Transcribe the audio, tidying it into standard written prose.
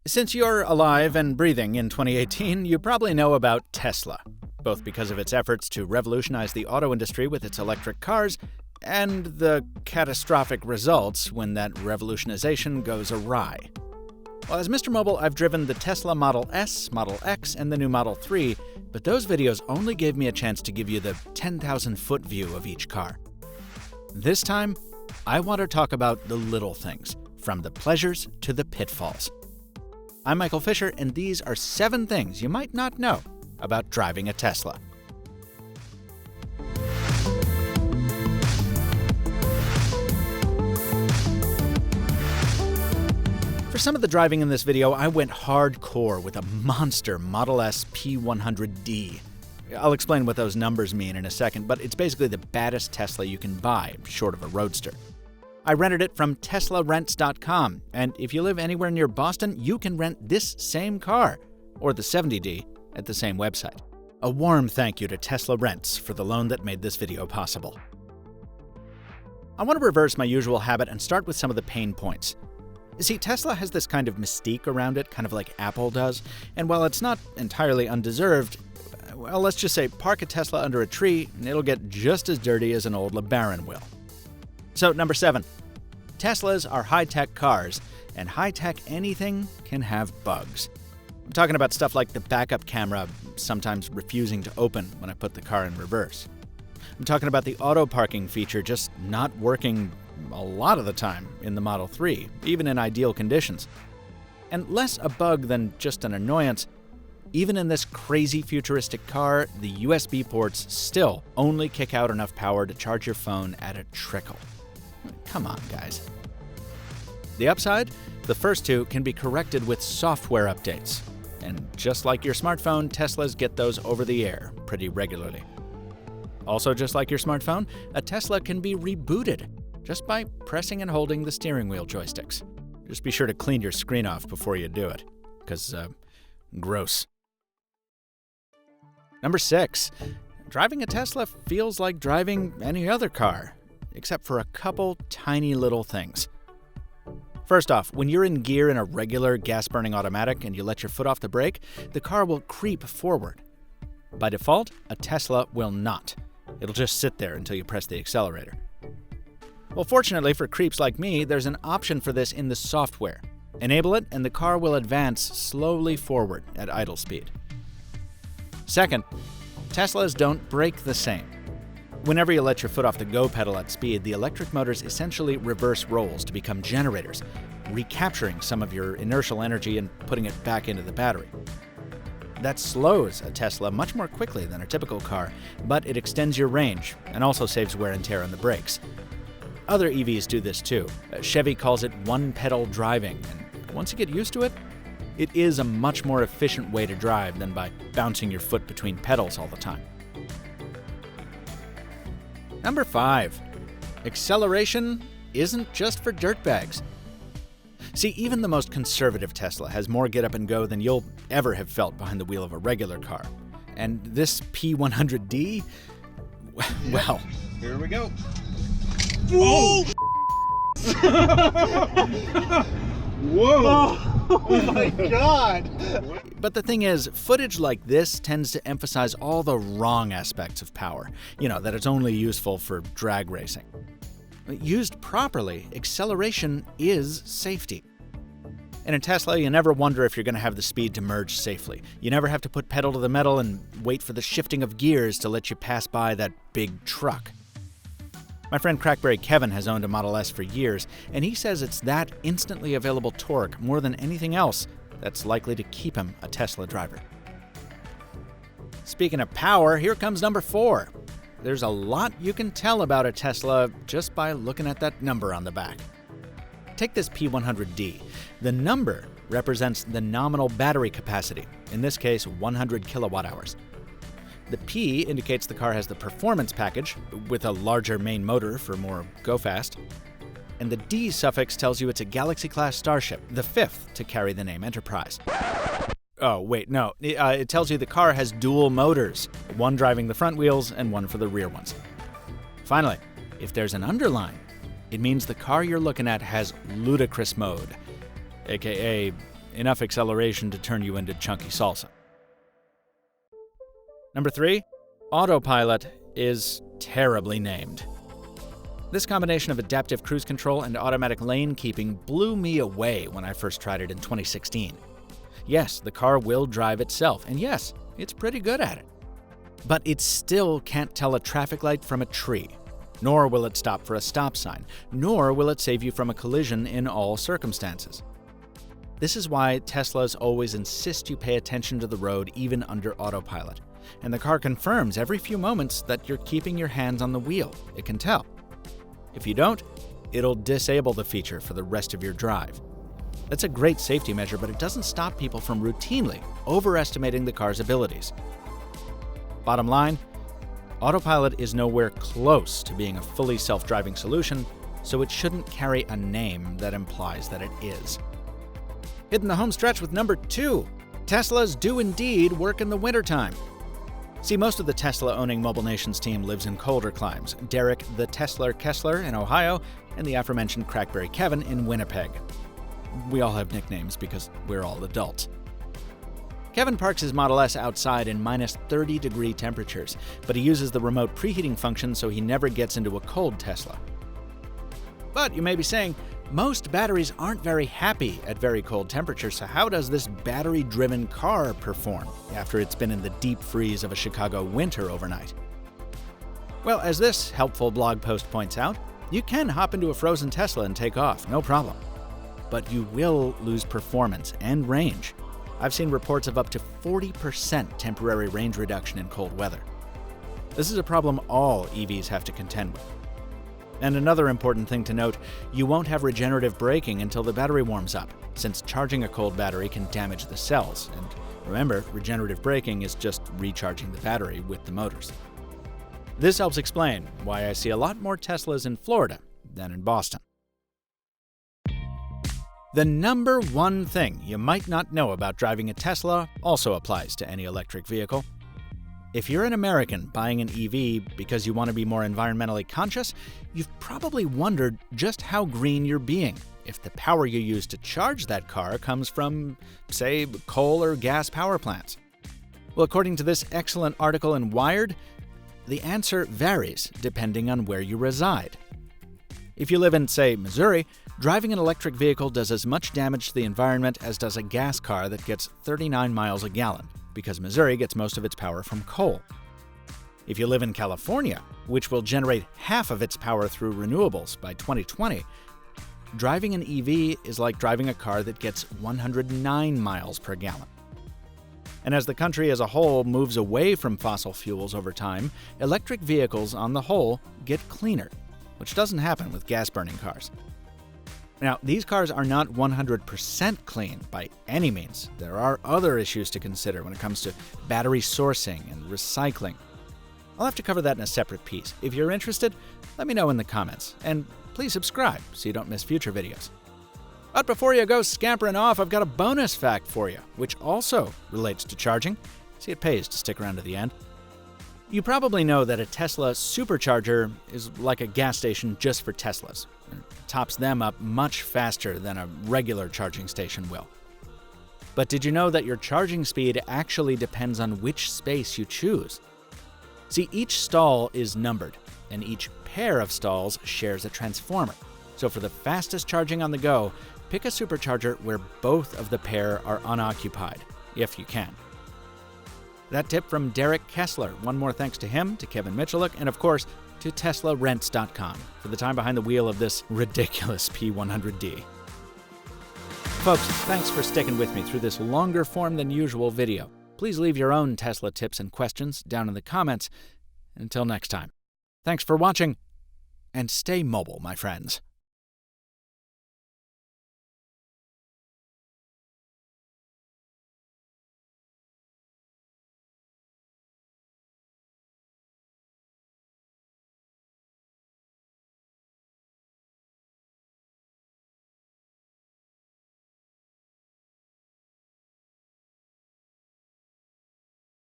Since you're alive and breathing in 2018, you probably know about Tesla, both because of its efforts to revolutionize the auto industry with its electric cars and the catastrophic results when that revolutionization goes awry. Well, as Mr. Mobile, I've driven the Tesla Model S, Model X, and the new Model 3, but those videos only gave me a chance to give you the 10,000-foot view of each car. This time, I want to talk about the little things, from the pleasures to the pitfalls. I'm Michael Fisher, and these are 7 things you might not know about driving a Tesla. For some of the driving in this video, I went hardcore with a monster Model S P100D. I'll explain what those numbers mean in a second, but it's basically the baddest Tesla you can buy, short of a roadster. I rented it from TeslaRents.com, and if you live anywhere near Boston, you can rent this same car, or the 70D, at the same website. A warm thank you to Tesla Rents for the loan that made this video possible. I want to reverse my usual habit and start with some of the pain points. You see, Tesla has this kind of mystique around it, kind of like Apple does, and while it's not entirely undeserved, well, let's just say park a Tesla under a tree and it'll get just as dirty as an old LeBaron will. So, number 7. Teslas are high-tech cars, and high-tech anything can have bugs. I'm talking about stuff like the backup camera sometimes refusing to open when I put the car in reverse. I'm talking about the auto parking feature just not working a lot of the time in the Model 3, even in ideal conditions. And less a bug than just an annoyance, even in this crazy futuristic car, the USB ports still only kick out enough power to charge your phone at a trickle. Come on, guys. The upside? The first 2 can be corrected with software updates. And just like your smartphone, Teslas get those over the air pretty regularly. Also, just like your smartphone, a Tesla can be rebooted just by pressing and holding the steering wheel joysticks. Just be sure to clean your screen off before you do it, because, gross. Number 6. Driving a Tesla feels like driving any other car, except for a couple tiny little things. First off, when you're in gear in a regular gas-burning automatic and you let your foot off the brake, the car will creep forward. By default, a Tesla will not. It'll just sit there until you press the accelerator. Well, fortunately for creeps like me, there's an option for this in the software. Enable it, and the car will advance slowly forward at idle speed. Second, Teslas don't brake the same. Whenever you let your foot off the go pedal at speed, the electric motors essentially reverse roles to become generators, recapturing some of your inertial energy and putting it back into the battery. That slows a Tesla much more quickly than a typical car, but it extends your range and also saves wear and tear on the brakes. Other EVs do this too. Chevy calls it one-pedal driving, and once you get used to it, it is a much more efficient way to drive than by bouncing your foot between pedals all the time. Number 5. Acceleration isn't just for dirtbags. See, even the most conservative Tesla has more get up and go than you'll ever have felt behind the wheel of a regular car. And this P100D, well... Here we go. Oh! Whoa! Oh my God! But the thing is, footage like this tends to emphasize all the wrong aspects of power. You know, that it's only useful for drag racing. Used properly, acceleration is safety. In a Tesla, you never wonder if you're going to have the speed to merge safely. You never have to put pedal to the metal and wait for the shifting of gears to let you pass by that big truck. My friend Crackberry Kevin has owned a Model S for years, and he says it's that instantly available torque more than anything else that's likely to keep him a Tesla driver. Speaking of power, here comes number 4. There's a lot you can tell about a Tesla just by looking at that number on the back. Take this P100D. The number represents the nominal battery capacity, in this case 100 kilowatt hours. The P indicates the car has the performance package, with a larger main motor for more go-fast. And the D suffix tells you it's a Galaxy-class starship, the 5th to carry the name Enterprise. Oh, wait, no. It tells you the car has dual motors, one driving the front wheels and one for the rear ones. Finally, if there's an underline, it means the car you're looking at has ludicrous mode, aka enough acceleration to turn you into chunky salsa. Number 3, Autopilot is terribly named. This combination of adaptive cruise control and automatic lane keeping blew me away when I first tried it in 2016. Yes, the car will drive itself, and yes, it's pretty good at it. But it still can't tell a traffic light from a tree, nor will it stop for a stop sign, nor will it save you from a collision in all circumstances. This is why Teslas always insist you pay attention to the road even under autopilot, and the car confirms every few moments that you're keeping your hands on the wheel. It can tell. If you don't, it'll disable the feature for the rest of your drive. That's a great safety measure, but it doesn't stop people from routinely overestimating the car's abilities. Bottom line, Autopilot is nowhere close to being a fully self-driving solution, so it shouldn't carry a name that implies that it is. Hitting the home stretch with number 2, Teslas do indeed work in the wintertime. See, most of the Tesla-owning Mobile Nations team lives in colder climes. Derek the Tesla Kessler in Ohio, and the aforementioned Crackberry Kevin in Winnipeg. We all have nicknames because we're all adults. Kevin parks his Model S outside in minus 30-degree temperatures, but he uses the remote preheating function so he never gets into a cold Tesla. But you may be saying, most batteries aren't very happy at very cold temperatures, so how does this battery-driven car perform after it's been in the deep freeze of a Chicago winter overnight? Well, as this helpful blog post points out, you can hop into a frozen Tesla and take off, no problem. But you will lose performance and range. I've seen reports of up to 40% temporary range reduction in cold weather. This is a problem all EVs have to contend with. And another important thing to note, you won't have regenerative braking until the battery warms up, since charging a cold battery can damage the cells. And remember, regenerative braking is just recharging the battery with the motors. This helps explain why I see a lot more Teslas in Florida than in Boston. The number one thing you might not know about driving a Tesla also applies to any electric vehicle. If you're an American buying an EV because you want to be more environmentally conscious, you've probably wondered just how green you're being if the power you use to charge that car comes from, say, coal or gas power plants. Well, according to this excellent article in Wired, the answer varies depending on where you reside. If you live in, say, Missouri, driving an electric vehicle does as much damage to the environment as does a gas car that gets 39 miles a gallon, because Missouri gets most of its power from coal. If you live in California, which will generate half of its power through renewables by 2020, driving an EV is like driving a car that gets 109 miles per gallon. And as the country as a whole moves away from fossil fuels over time, electric vehicles on the whole get cleaner, which doesn't happen with gas-burning cars. Now, these cars are not 100% clean by any means. There are other issues to consider when it comes to battery sourcing and recycling. I'll have to cover that in a separate piece. If you're interested, let me know in the comments. And please subscribe so you don't miss future videos. But before you go scampering off, I've got a bonus fact for you, which also relates to charging. See, it pays to stick around to the end. You probably know that a Tesla supercharger is like a gas station just for Teslas. It tops them up much faster than a regular charging station will. But did you know that your charging speed actually depends on which space you choose? See, each stall is numbered, and each pair of stalls shares a transformer. So for the fastest charging on the go, pick a supercharger where both of the pair are unoccupied, if you can. That tip from Derek Kessler. One more thanks to him, to Kevin Mitchelluk, and of course, to TeslaRents.com for the time behind the wheel of this ridiculous P100D. Folks, thanks for sticking with me through this longer form than usual video. Please leave your own Tesla tips and questions down in the comments. Until next time, thanks for watching, and stay mobile, my friends.